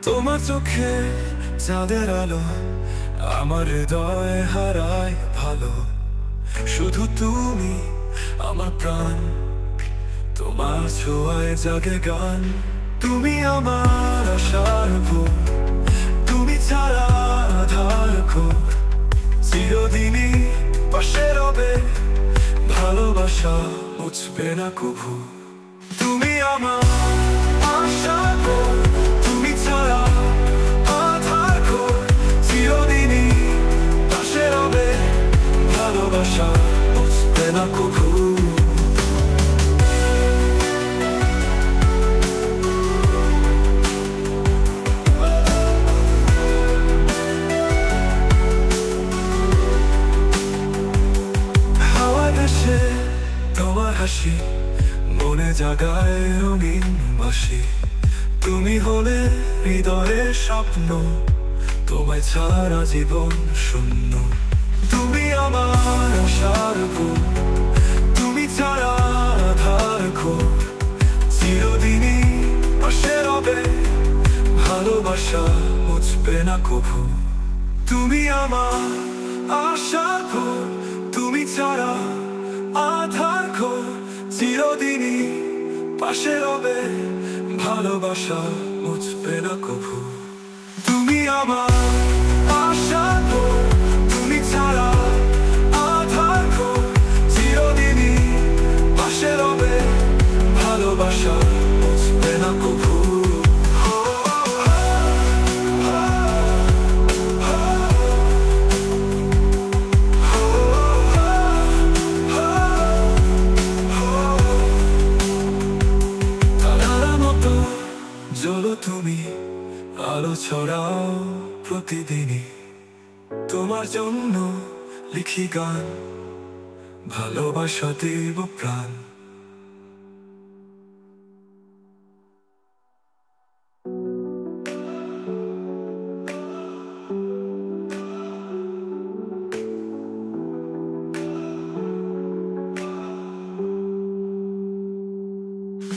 তোমার চোখে চাঁদের আলো আমার হৃদয়ে হারায় ভালো। শুধু তুমি আমার প্রাণ, তোমার ছোঁয়ায় জাগে গান। তুমি আমার আশার ভোর, তুমি ছাড়া আধার ঘোর। চিরদিনই পাশে রবে, ভালোবাসা মুছবে না কভু। তুমি আমার আশার ভোর, তুমি ছাড়া আধার ঘোর। চিরদিনই পাশে রবে, ভালোবাসা মুছবে না কভু। তোমার হাসি মনে জাগায় রঙিন বাসি। তুমি হলে হৃদয়ের স্বপ্ন, তোমায় ছাড়া জীবন শূন্য। তুমি আমার আশার ভোর, তুমি ছাড়া আধার ঘোর। চিরদিনই পাশে রবে, ভালোবাসা মুছবে না কভু। তুমি আমার আশার ভোর, তুমি ছাড়া আধার ঘোর। চিরদিনই পাশে রবে, ভালোবাসা মুছবে না কভু। তুমি আমার আশার ভোর, তুমি ছাড়া আধার ঘোর। চিরদিনই পাশে রবে, ভালোবাসা মুছবে না কভু। জ্বলো তুমি, আলো ছড়াও প্রতিদিনই। তোমার জন্য লিখি গান, ভালোবাসা দেব প্রাণ।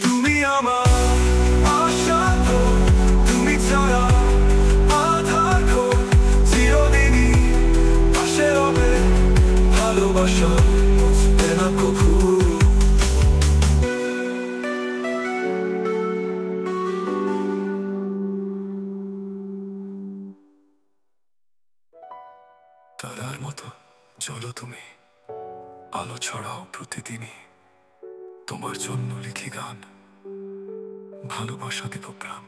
তুমি আমার ভালোবাসা মুছবে না কভু। তারার মতো জ্বলো তুমি, আলো ছড়াও প্রতিদিনই। তোমার জন্য লিখি গান, ভালোবাসা দেব প্রাণ।